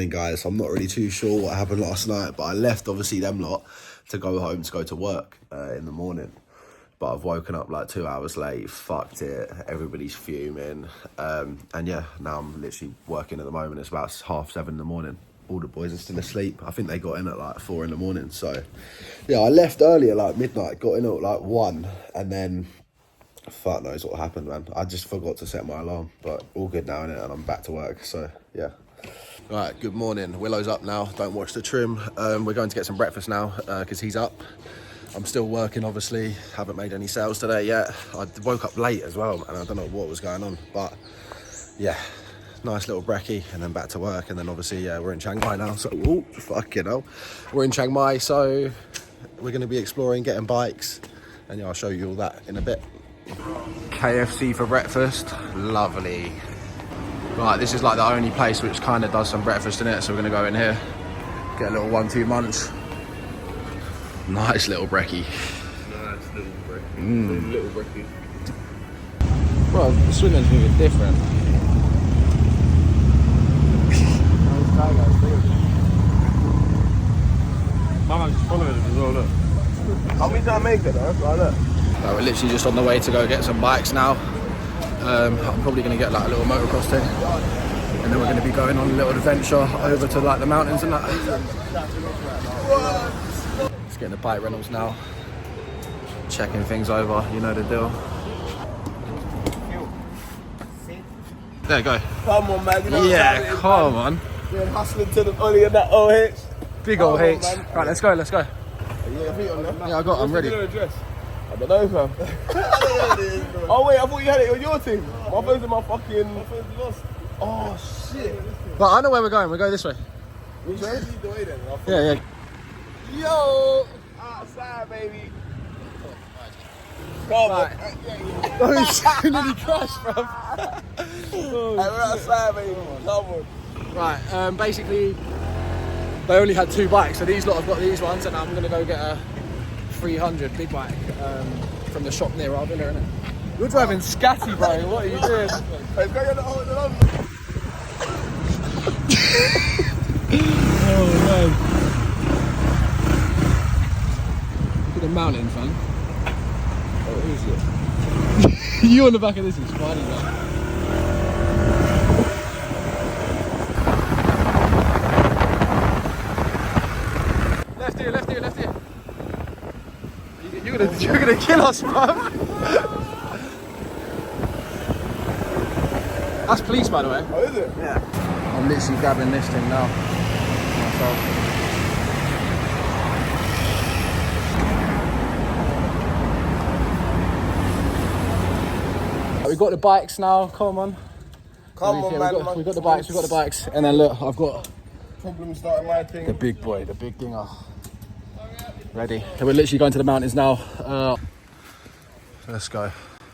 morning, guys. I'm not really too sure what happened last night, but I left, obviously, them lot to go home to go to work in the morning. But I've woken up like 2 hours late, fucked it, everybody's fuming. And yeah, now I'm literally working at the moment. It's about 7:30 in the morning. All the boys are still asleep. I think they got in at like 4 in the morning. So yeah, I left earlier, like midnight, got in at like 1, and then fuck knows what happened, man. I just forgot to set my alarm, but all good now, innit? And I'm back to work, so yeah. Right, good morning. Willow's up now, don't watch the trim. We're going to get some breakfast now, because he's up. I'm still working, obviously. Haven't made any sales today yet. I woke up late as well, and I don't know what was going on, but yeah. Nice little brekkie, and then back to work, and then obviously, yeah, we're in Chiang Mai now, so, oh, fucking hell. We're in Chiang Mai, so we're gonna be exploring, getting bikes, and yeah, I'll show you all that in a bit. KFC for breakfast, lovely. Right, this is like the only place which kind of does some breakfast in it, so we're gonna go in here, get a little 1-2 munch. Nice little brekkie. Nice little brekkie. Little brekkie. Bro, Swindon's gonna be different. My man's just following it as well, look. How many times make it though? Like that. We're literally just on the way to go get some bikes now. I'm probably going to get like a little motocross thing, and then we're going to be going on a little adventure over to like the mountains and that. Just getting the bike rentals now, checking things over, you know the deal. There you go. Come on, man. You know Yeah, come on. You're hustling to the Ollie and that OH. Big old H. Right, let's go, let's go. Yeah, feet on there. Yeah, I'm ready. What's the address? I don't know, fam. Oh wait, I thought you had it on your team. My phone's in my fucking... My phone's lost. Oh shit. But I know where we're going. We'll go this way. Which way? The way then. Yeah, yeah. Yo! Outside, baby. Come on. Oh, you nearly crashed, bro. We're outside, baby. Come on. Right, basically, they only had 2 bikes, so these lot have got these ones, and I'm going to go get a 300 big bike from the shop near our villa, innit? You're driving scatty, bro. What are you doing? Let's go get the whole of Oh, man. Look at the mountain, fam. Oh, who's it? You on the back of this is funny, man. Left here. You're gonna kill us, man. That's police, by the way. Oh, is it? Yeah. I'm literally grabbing this thing now. Myself. We got the bikes now. Come on. Come on, man. We got the bikes. And then look, I've got Problem starting my thing. the big boy, the big dinger. Ready. So we're literally going to the mountains now. Let's go.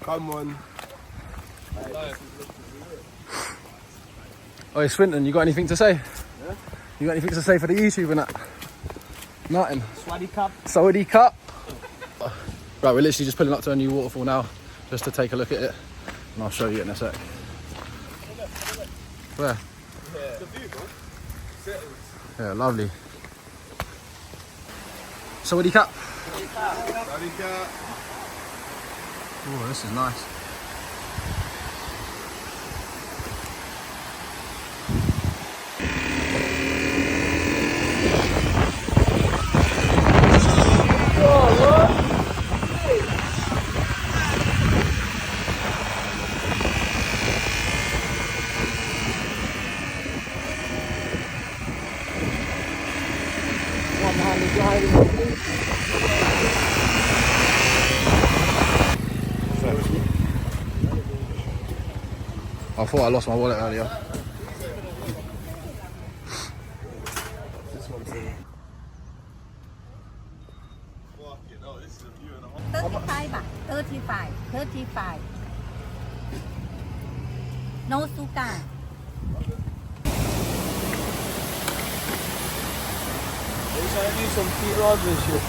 Come on. Oh, Swinton, you got anything to say? Yeah? You got anything to say for the YouTube and that? Nothing. Sawadee Cup. Right, we're literally just pulling up to a new waterfall now, just to take a look at it, and I'll show you in a sec. Where? The view, bro. Yeah, lovely. Sawadee Cup. Oh, this is nice. I thought I lost my wallet earlier. This one's in. 35 baht. 35. No sugar. He's trying to do some feet rods and shit.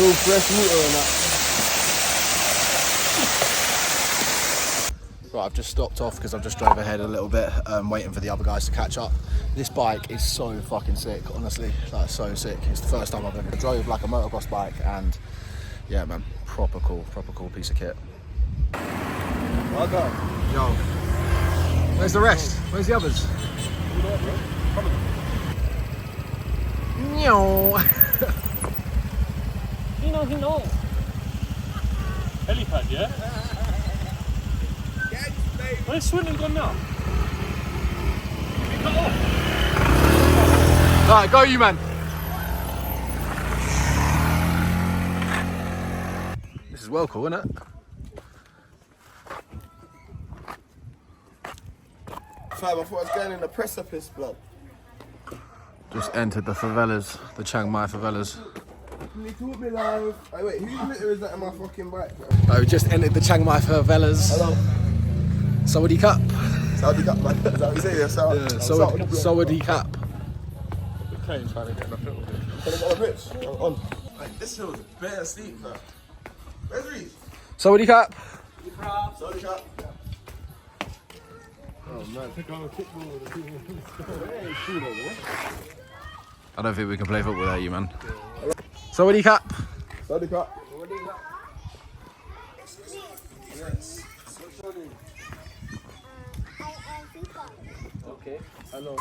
Real fresh water and that. Right, I've just stopped off because I've just drove ahead a little bit, waiting for the other guys to catch up. This bike is so fucking sick, honestly, like so sick. It's the first time I've ever drove like a motocross bike, and yeah, man, proper cool piece of kit. Well done. Yo, where's the rest? Where's the others? No. He knows. Helipad, yeah? Where's Swinton gone now? He cut off. Alright, go you, man. This is well cool, isn't it? Fam, I thought I was going in the precipice, blood. Just entered the favelas, the Chiang Mai favelas. Can you talk me live? Oh, wait, whose litter is that in my fucking bike, bro? Oh, just entered the Chiang Mai favelas. Hello. Sawadee Cup. Saudi Cup, man. Is that what you say? Sawadee Cup. Kane's trying to get the filter. Can I get a bitch? On. Like, this feels bare steep, man. Where's Reese? Sawadee Cup. Saudi Cup. Oh man, pick on a kickball with a I don't think we can play football there, you man. Sawadee Cup. Saudi Cup. Okay, hello.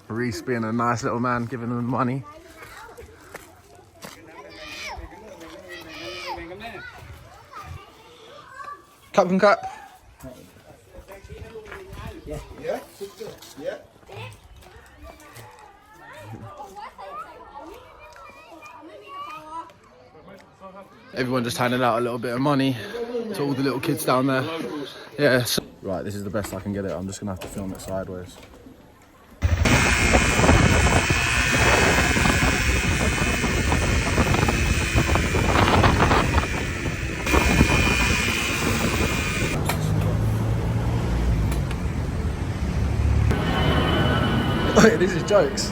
Reese being a nice little man, giving them money. Cup and cup. Yeah? Yeah? Everyone just handing out a little bit of money to all the little kids down there. Yeah. Right, this is the best I can get it. I'm just gonna have to film it sideways. Wait, this is jokes.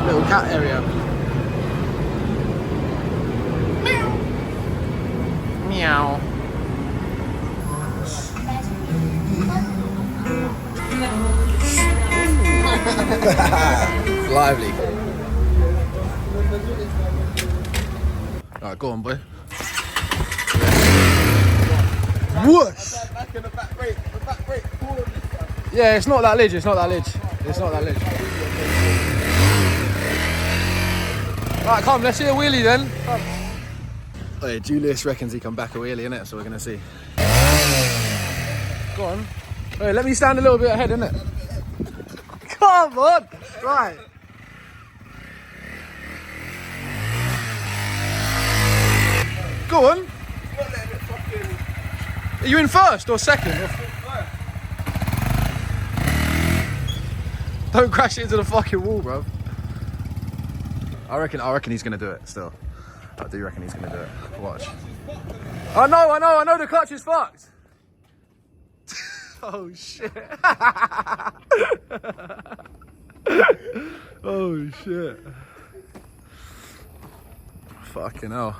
Little cat area. Meow. Lively. Alright, go on, boy. Whoosh! Back in the back brake. The back brake. Yeah, it's not that lidge, it's not that lidge. It's not that lidge. Right, come, let's see a wheelie then. Come. Oh yeah, Julius reckons he can back a wheelie, innit? So we're gonna see. Go on. Wait, let me stand a little bit ahead, innit? Come on! Right. Go on. Are you in first or second? Don't crash it into the fucking wall, bro. I reckon he's gonna do it still. I do reckon he's gonna do it. Watch. I know the clutch is fucked. Oh shit. Oh shit. Fucking hell.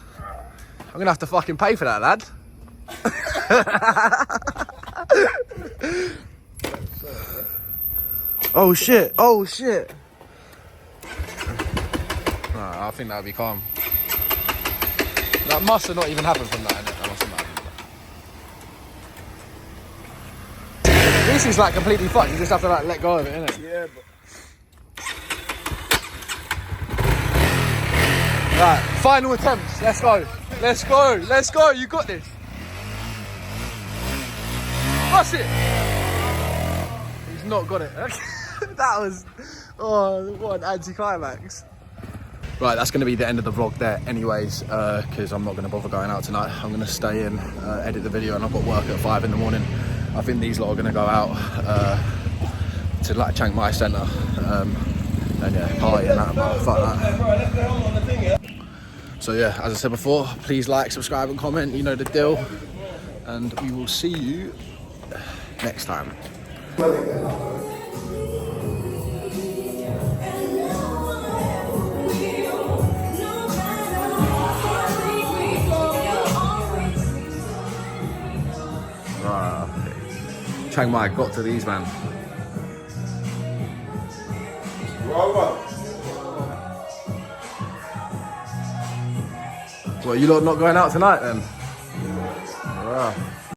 I'm gonna have to fucking pay for that, lad. Oh shit, oh shit. Nah, I think that'll be calm. That must have not even happened from that, innit? That must have not happened from that. This is like completely fucked, you just have to like let go of it, innit? Yeah, but... Right, final attempts, let's go. Let's go, let's go, you got this. That's it. He's not got it. That was, oh, what an anticlimax. Right, that's going to be the end of the vlog there anyways, because I'm not going to bother going out tonight. I'm going to stay in, edit the video, and I've got work at 5 in the morning. I think these lot are going to go out to like Chiang Mai Centre and yeah, party and that, but fuck that. So yeah, as I said before, please like, subscribe and comment, you know the deal. And we will see you next time. Chiang Mai got to these, man. Well, you lot not going out tonight then? Wow.